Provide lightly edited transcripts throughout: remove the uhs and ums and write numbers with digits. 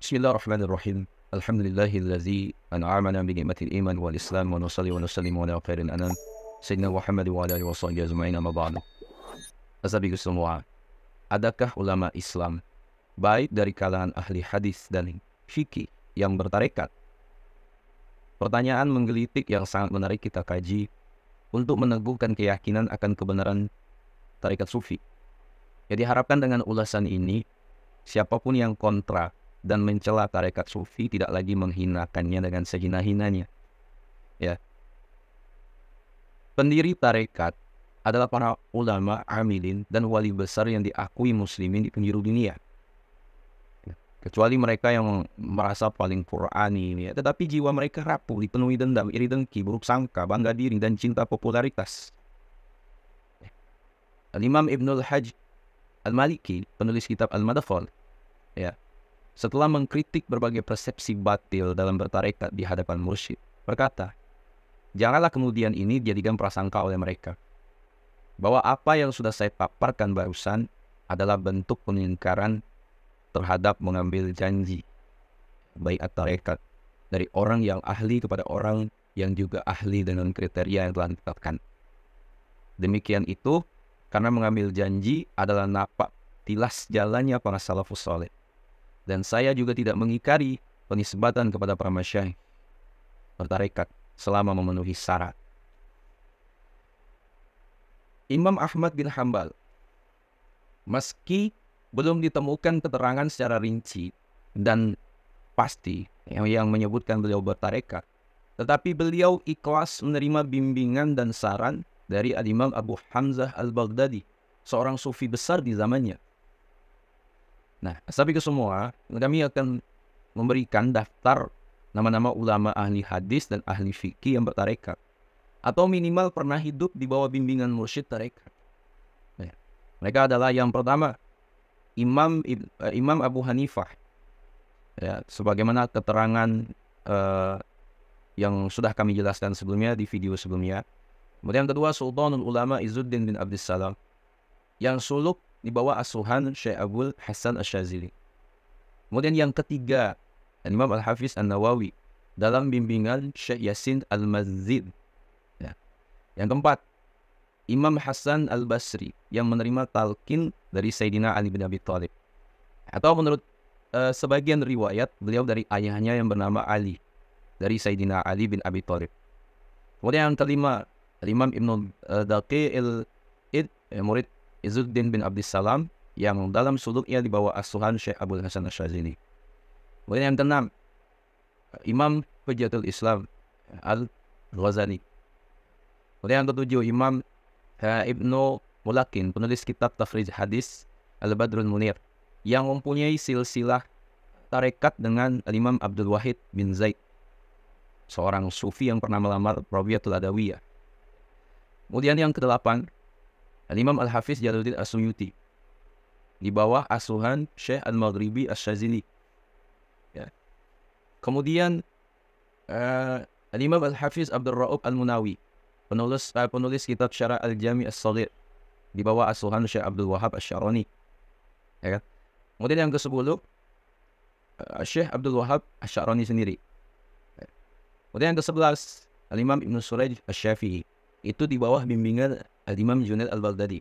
Bismillahirrahmanirrahim. Alhamdulillahillazi an'amana bi ni'matil iman wal islam wa nusalli wa nusallimu ala khairil anam Sayyidina Muhammad wa ala alihi wa sahbihi ajma'in amma ba'du. Asabiqus semua, adakah ulama Islam baik dari kalangan ahli hadis dan fikih yang bertarekat? Pertanyaan menggelitik yang sangat menarik kita kaji untuk meneguhkan keyakinan akan kebenaran tarekat sufi. Jadi harapkan dengan ulasan ini, siapapun yang kontra dan mencela tarekat sufi tidak lagi menghinakannya dengan sehina-hinanya. Ya. Pendiri tarekat adalah para ulama, amilin, dan wali besar yang diakui muslimin di penjuru dunia. Kecuali mereka yang merasa paling Qur'ani, ya. Tetapi jiwa mereka rapuh, dipenuhi dendam, iri dengki, buruk sangka, bangga diri, dan cinta popularitas. Al-Imam Ibnul Hajj Al-Maliki, penulis kitab Al-Madkhal, ya, setelah mengkritik berbagai persepsi batil dalam bertarekat di hadapan mursyid, berkata, janganlah kemudian ini dijadikan prasangka oleh mereka, bahwa apa yang sudah saya paparkan barusan adalah bentuk pengingkaran terhadap mengambil janji baiat tarekat dari orang yang ahli kepada orang yang juga ahli dengan kriteria yang telah ditetapkan. Demikian itu karena mengambil janji adalah napak tilas jalannya para salafus saleh. Dan saya juga tidak mengingkari penisbatan kepada para masyayikh bertarekat selama memenuhi syarat. Imam Ahmad bin Hanbal, meski belum ditemukan keterangan secara rinci dan pasti yang menyebutkan beliau bertarekat, tetapi beliau ikhlas menerima bimbingan dan saran dari Al-Imam Abu Hamzah Al-Baghdadi, seorang sufi besar di zamannya. Nah, sahabat semua, kami akan memberikan daftar nama-nama ulama ahli hadis dan ahli fikih yang bertarekat, atau minimal pernah hidup di bawah bimbingan mursyid tarekat. Nah, mereka adalah yang pertama, Imam Abu Hanifah, ya, sebagaimana keterangan yang sudah kami jelaskan sebelumnya di video sebelumnya. Kemudian yang kedua, Sultanul Ulama Izzuddin bin Abdissalam, yang suluk di bawah asuhan Syekh Abul Hasan Asyazili. Kemudian yang ketiga, Imam Al-Hafiz An-Nawawi dalam bimbingan Syekh Yasin Al-Mazzid. Ya. Yang keempat, Imam Hasan Al-Basri yang menerima talqin dari Sayyidina Ali bin Abi Thalib. Atau menurut sebagian riwayat, beliau dari ayahnya yang bernama Ali, dari Sayyidina Ali bin Abi Thalib. Kemudian yang kelima, Imam Ibn Daqi al-Id, murid Izzuddin bin Abdissalam, yang dalam suluknya di bawah asuhan Syekh Abul Hasan Asyazili. Kemudian yang keenam, Imam Hujjatul Islam Al-Ghazali. Kemudian yang ketujuh, Imam Ibnu Mulakin, penulis kitab Tafrij Hadis Al-Badrul Munir, yang mempunyai silsilah tarekat dengan Imam Abdul Wahid bin Zaid, seorang sufi yang pernah melamar Rabi'atul Adawiyah. Kemudian yang kedelapan, Imam Al-Hafiz Jalaluddin As-Suyuti, di bawah asuhan Syekh Al-Maghribi Asy-Syazili. Ya. Kemudian Imam Al-Hafiz Abdul Ra'ub Al-Munawi, penulis kitab Syarah Al-Jami' As-Shaghir, di bawah asuhan Syekh Abdul Wahab Asy-Syarani. Ya. Kemudian yang ke-10, Syekh Abdul Wahab Asy-Syarani sendiri. Ya. Kemudian yang ke-11, Al-Imam Ibnu Surayj Asy-Syafi'i, itu di bawah bimbingan Al-Imam Junaid Al-Baghdadi.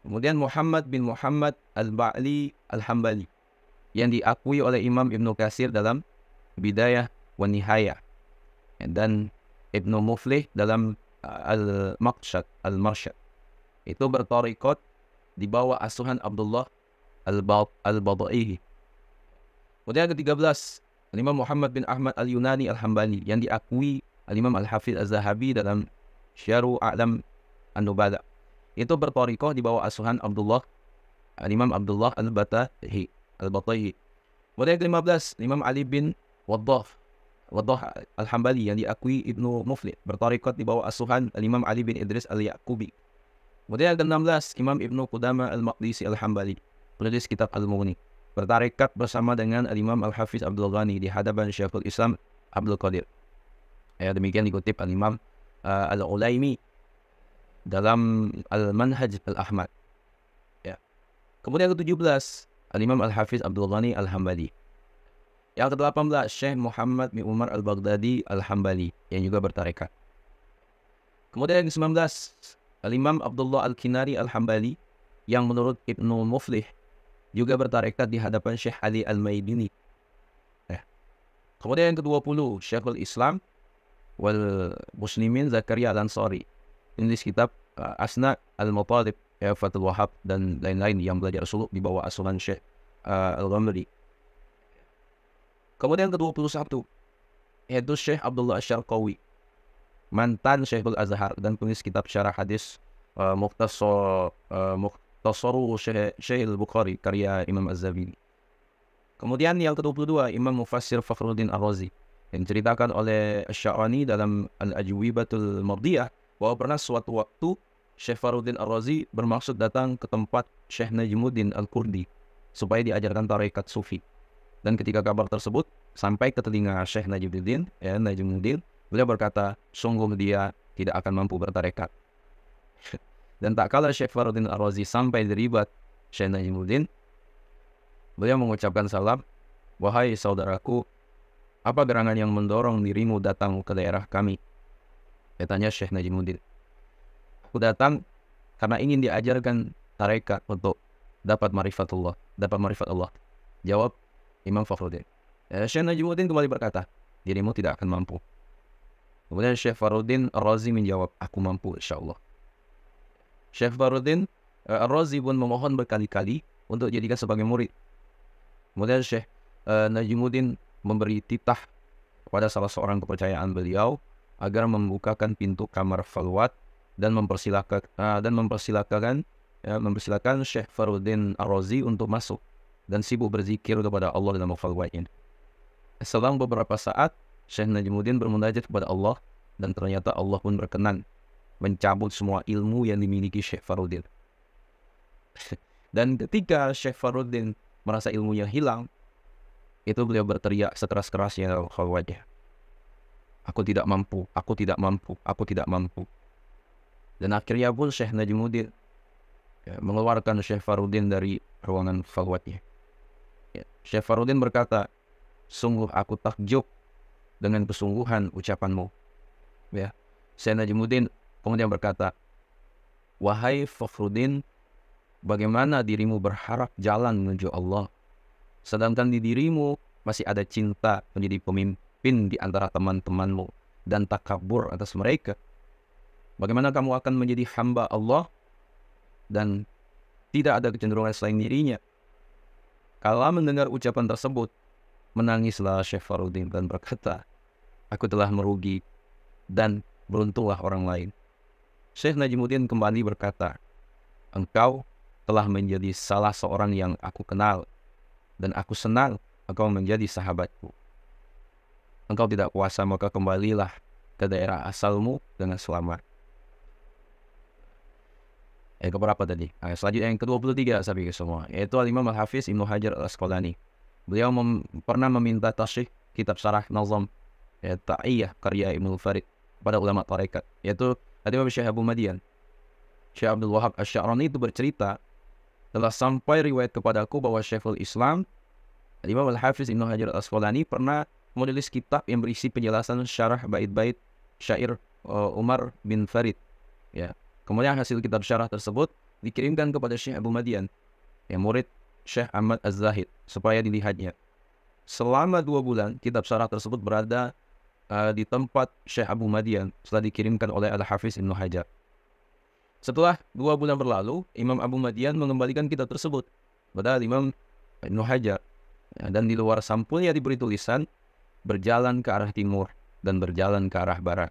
Kemudian Muhammad bin Muhammad Al-Ba'li Al-Hambali, yang diakui oleh Imam Ibnu Katsir dalam Bidayah wa Nihayah, dan Ibnu Muflih dalam Al-Marsyad, itu bertarikot di bawah asuhan Abdullah Al-Badaihi. Kemudian yang ke-13, Imam Muhammad bin Ahmad Al-Yunani Al-Hambali, yang diakui Al-Imam Al-Hafiz Az-Zahabi dalam Syiaru A'lam An-Nubala, itu bertarikah di bawah asuhan Imam Abdullah Al-Bataihi. Kemudian yang ke-15, Imam Ali bin Waddah Al-Hambali, yang diakui Ibnu Muflih, bertarikah di bawah asuhan Imam Ali bin Idris Al-Yaqubi. Kemudian yang ke-16, Imam Ibnu Qudamah Al-Maqdisi Al-Hambali, penulis kitab Al-Mughni, bertarekat bersama dengan Imam Al-Hafiz Abdul Ghani di hadapan Syekhul Islam Abdul Qadir. Ya, demikian dikutip Al-Imam Al-Ulaimi dalam Al-Manhaj Al-Ahmad. Ya. Kemudian ke-17, Al-Imam Al-Hafiz Abdul Ghani Al-Hambali. Yang ke-18 Syekh Muhammad bin Umar Al-Baghdadi Al-Hambali yang juga bertarekat. Kemudian yang ke-19 Al-Imam Abdullah Al-Kinari Al-Hambali yang menurut Ibnu Muflih juga bertarekat di hadapan Syekh Ali Al-Maidini. Kemudian yang ke-20 Syekhul Islam wal Muslimin Zakaria Al-Ansari, penulis kitab Asna Al-Matalib, Fathul Wahab dan lain-lain yang belajar suluk di bawah asuhan Syekh Al-Ghamri. Kemudian ke-21 yaitu Syekh Abdullah Asy-Syarqawi, mantan Syekhul Azhar dan penulis kitab syarah hadis Mukhtasaru Syekh Al-Bukhari karya Imam Az-Zabidi. Kemudian yang ke-22 Imam Mufassir Fakhruddin Ar-Razi yang diceritakan oleh Asy-Sya'rani dalam Al-Ajwibatul Mardiyah bahwa pernah suatu waktu Syekh Fakhruddin Ar-Razi bermaksud datang ke tempat Syekh Najmuddin Al-Kurdi supaya diajarkan tarekat sufi. Dan ketika kabar tersebut sampai ke telinga Syekh Najmuddin, beliau berkata, sungguh dia tidak akan mampu bertarekat. Dan tak kala Syekh Fakhruddin Ar-Razi sampai di ribat Syekh Najmuddin, beliau mengucapkan salam, wahai saudaraku, apa gerangan yang mendorong dirimu datang ke daerah kami? Katanya Syekh Najmuddin, aku datang karena ingin diajarkan tarekat untuk dapat marifat Allah. Jawab Imam Fakhruddin. Syekh Najmuddin kembali berkata, dirimu tidak akan mampu. Kemudian Syekh Fakhruddin Ar-Razi menjawab, aku mampu insyaAllah. Syekh Fakhruddin Ar-Razi pun memohon berkali-kali untuk dijadikan sebagai murid. Kemudian Syekh Najmuddin memberi titah kepada salah seorang kepercayaan beliau agar membukakan pintu kamar khalwat dan mempersilakan Syekh Fakhruddin Ar-Razi untuk masuk dan sibuk berzikir kepada Allah dalam khalwatnya. Selang beberapa saat Syekh Najmuddin bermunajat kepada Allah dan ternyata Allah pun berkenan mencabut semua ilmu yang dimiliki Syekh Fakhruddin. Dan ketika Syekh Fakhruddin merasa ilmunya hilang, itu beliau berteriak sekeras-kerasnya dalam khalwatnya, aku tidak mampu. Dan akhirnya pun Syekh Najmuddin mengeluarkan Syekh Fakhruddin dari ruangan khalwatnya. Syekh Fakhruddin berkata, sungguh aku takjub dengan kesungguhan ucapanmu. Syekh Najmuddin kemudian berkata, wahai Fakhruddin, bagaimana dirimu berharap jalan menuju Allah, sedangkan di dirimu masih ada cinta menjadi pemimpin di antara teman-temanmu dan takabur atas mereka? Bagaimana kamu akan menjadi hamba Allah dan tidak ada kecenderungan selain dirinya? Kala mendengar ucapan tersebut, menangislah Syekh Fakhruddin dan berkata, aku telah merugi dan beruntunglah orang lain. Syekh Najmuddin kembali berkata, engkau telah menjadi salah seorang yang aku kenal dan aku senang engkau menjadi sahabatku. Engkau tidak puasa maka kembalilah ke daerah asalmu dengan selamat. Keberapa tadi? Selanjutnya yang ke-23 sahabat semua, yaitu Al-Imam Al-Hafiz Ibnu Hajar Al-Asqalani. Beliau pernah meminta tasyrih kitab syarah Nazam Ta'iyah karya Ibnu Farid kepada ulama tarekat, yaitu Al-Imam Syekh Abu Madian. Syekh Abdul Wahab Asy-Sya'rani itu bercerita, telah sampai riwayat kepadaku bahwa Syekhul Islam Al-Imam Al-Hafiz Ibnu Hajar Al-Asqalani pernah menulis kitab yang berisi penjelasan syarah bait-bait syair Umar bin Farid. Kemudian hasil kitab syarah tersebut dikirimkan kepada Syekh Abu Madian, yang murid Syekh Ahmad Az-Zahid, supaya dilihatnya. Selama 2 bulan kitab syarah tersebut berada di tempat Syekh Abu Madian setelah dikirimkan oleh Al-Hafiz Ibnu Hajar. Setelah 2 bulan berlalu, Imam Abu Madian mengembalikan kitab tersebut kepada Imam Ibnu Hajar, dan di luar sampulnya diberi tulisan, berjalan ke arah timur dan berjalan ke arah barat.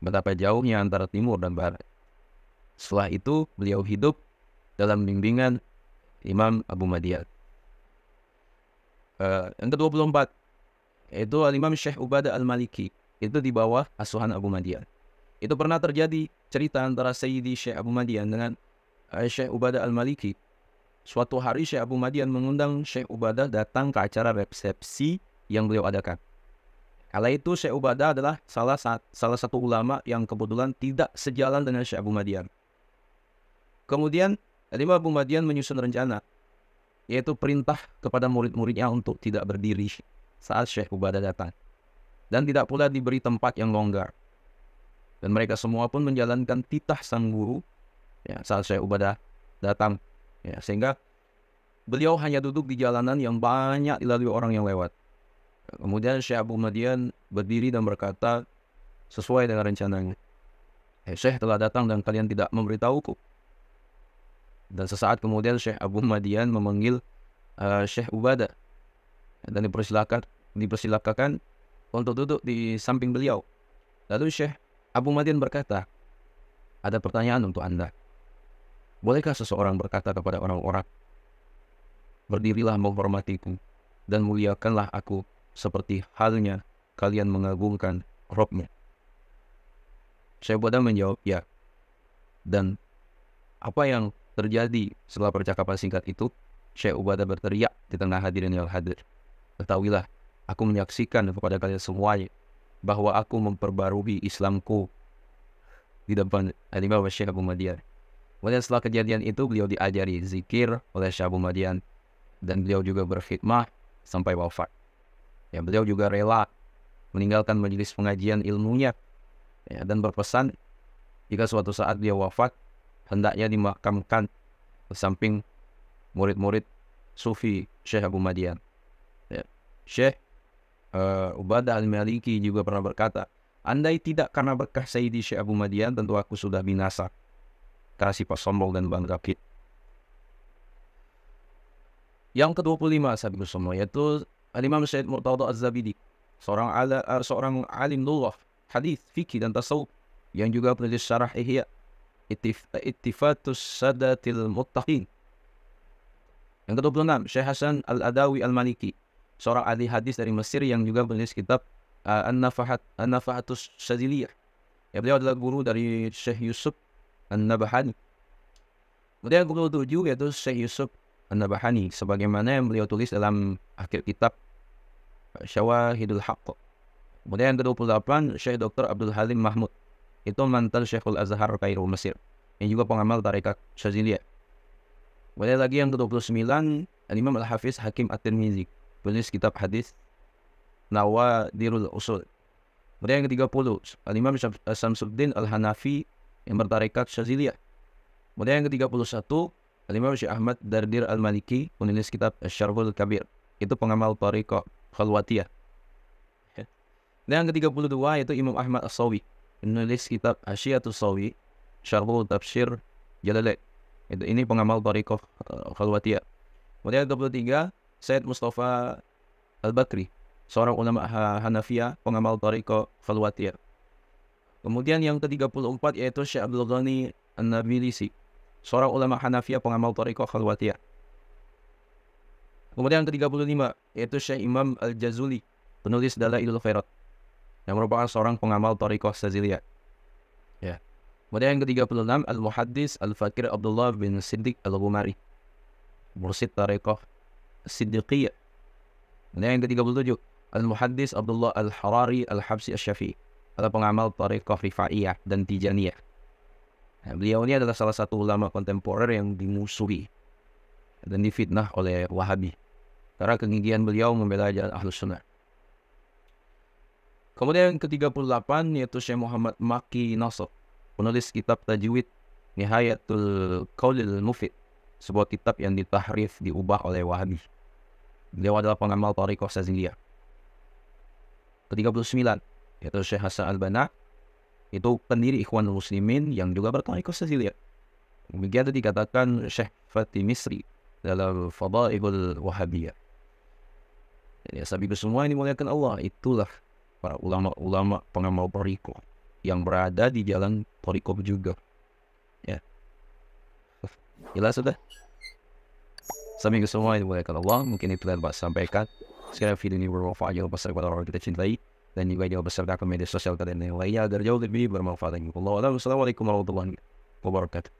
Betapa jauhnya antara timur dan barat. Setelah itu beliau hidup dalam bimbingan Imam Abu Madian. Yang ke-24 yaitu Al-Imam Syekh Ubadah Al-Maliki, itu di bawah asuhan Abu Madian. Itu pernah terjadi cerita antara Sayyidi Syekh Abu Madian dengan Syekh Ubadah Al-Maliki. Suatu hari Syekh Abu Madian mengundang Syekh Ubadah datang ke acara resepsi yang beliau adakan. Kala itu Syekh Ubadah adalah salah satu ulama yang kebetulan tidak sejalan dengan Syekh Abu Madian. Kemudian Imam Abu Madian menyusun rencana yaitu perintah kepada murid-muridnya untuk tidak berdiri saat Syekh Ubadah datang, dan tidak pula diberi tempat yang longgar. Dan mereka semua pun menjalankan titah sang guru ya, saat Syekh Ubadah datang, ya, sehingga beliau hanya duduk di jalanan yang banyak dilalui orang yang lewat. Kemudian Syekh Abu Madian berdiri dan berkata sesuai dengan rencananya, Syekh telah datang dan kalian tidak memberitahuku. Dan sesaat kemudian Syekh Abu Madian memanggil Syekh Ubadah dan dipersilakan untuk duduk di samping beliau. Lalu Syekh Abu Madian berkata, ada pertanyaan untuk Anda. Bolehkah seseorang berkata kepada orang-orang, berdirilah menghormatiku dan muliakanlah aku seperti halnya kalian mengagungkan Robnya? Syekh Ubadah menjawab, ya. Dan apa yang terjadi setelah percakapan singkat itu? Syekh Ubadah berteriak di tengah hadirin yang hadir, ketahuilah, aku menyaksikan kepada kalian semuanya bahwa aku memperbarui Islamku di depan Imam Syekh Abu Madian. Kemudian setelah kejadian itu beliau diajari zikir oleh Syekh Abu Madian, dan beliau juga berkhidmah sampai wafat. Ya, beliau juga rela meninggalkan majelis pengajian ilmunya, ya, dan berpesan jika suatu saat dia wafat hendaknya dimakamkan di samping murid-murid sufi Syekh Abu Madian. Ya. Syekh Ubadah Al-Maliki juga pernah berkata, andai tidak karena berkah Sayyidi Syekh Abu Madian, tentu aku sudah binasa karena sifat sombong dan bangga. Yang ke-25 sahabat semua, yaitu Al-Imam Syed Murtada Az-Zabidi, seorang alim lugah, hadis, fikih dan tasawuf, yang juga penulis syarah Ihya Ittifatus Sadatil Muttaqin. Yang ke-26 Syekh Hasan Al-Adawi Al-Maliki, seorang ahli hadis dari Mesir yang juga menulis kitab An-Nafahatus Syadziliyah. Ya, beliau adalah guru dari Syekh Yusuf An-Nabahani. Kemudian yang ke-27 yaitu Syekh Yusuf An-Nabahani, sebagaimana yang beliau tulis dalam akhir kitab Syawahidul Haqq. Kemudian yang ke-28 Syekh Dr. Abdul Halim Mahmud, itu mantan Syekhul Azhar Kairo Mesir, yang juga pengamal tarekat Syadziliyah. Kemudian lagi yang ke-29 Al-Imam Al-Hafiz Hakim At-Tirmizi, penulis kitab hadis Nawadirul Usul. Kemudian yang ke-30 Al-Imam Syamsuddin Al-Hanafi, yang bertarekat Syadziliyah. Kemudian yang ke-31 Al-Imam Syekh Ahmad Dardir Al-Maliki, penulis kitab Syarhul Kabir, itu pengamal tarekat Khalwatiyah. Dan yang ke-32 yaitu Imam Ahmad As-Sawi, penulis kitab Asyiatus Sawi Syarhul Tafsir Jalalain. Ini pengamal tarekat Khalwatiyah. Kemudian yang ke-23 Syed Mustafa Al-Bakri, seorang ulama Hanafiyah, pengamal tarekat Khalwatiyah. Kemudian yang ke-34 yaitu Syekh Abdul Ghani An-Nabilisi, seorang ulama Hanafiyah, pengamal tarekat Khalwatiyah. Kemudian yang ke-35 yaitu Syekh Imam Al-Jazuli, penulis Dalailul Khairat, yang merupakan seorang pengamal tarekat Syadziliyah. Ya. Kemudian yang ke-36 Al-Muhaddis Al-Fakir Abdullah bin Siddiq Al-Ghumari, mursyid tarekat Siddiqiyah. Kemudian yang ke-37 Al-Muhaddis Abdullah Al-Harari Al-Habsi Asy-Syafi'i, adalah pengamal tarekat Rifaiyah dan Tijaniyah. Nah, beliau ini adalah salah satu ulama kontemporer yang dimusuhi dan difitnah oleh Wahabi karena kegigihan beliau membela jalan Ahlus Sunnah. Kemudian yang ke-38 yaitu Syekh Muhammad Maki Nasr, penulis kitab Tajwid Nihayatul Qaulil Mufid, sebuah kitab yang ditahrif, diubah oleh Wahabi. Beliau adalah pengamal tarekat Syadziliyah. Ke-39 yaitu Syekh Hasan Al-Banna, itu pendiri Ikhwanul Muslimin yang juga bertarekat Syadziliyah. Demikian dikatakan Syekh Fatih Misri dalam Fadailul Wahabiyah. Jadi sahabat semua ini muliakan Allah, itulah para ulama-ulama pengamal tarekat yang berada di jalan tarekat juga. Ya. Jelas sudah? Sahabat semua ini muliakan Allah, mungkin itu yang Pak sampaikan. Sekarang video ini bermanfaat, jangan lupa share kepada orang kita cintai, dan juga jangan lupa share ke media sosial kalian yang lainnya agar jauh lebih bermanfaat. Wassalamualaikum warahmatullahi wabarakatuh.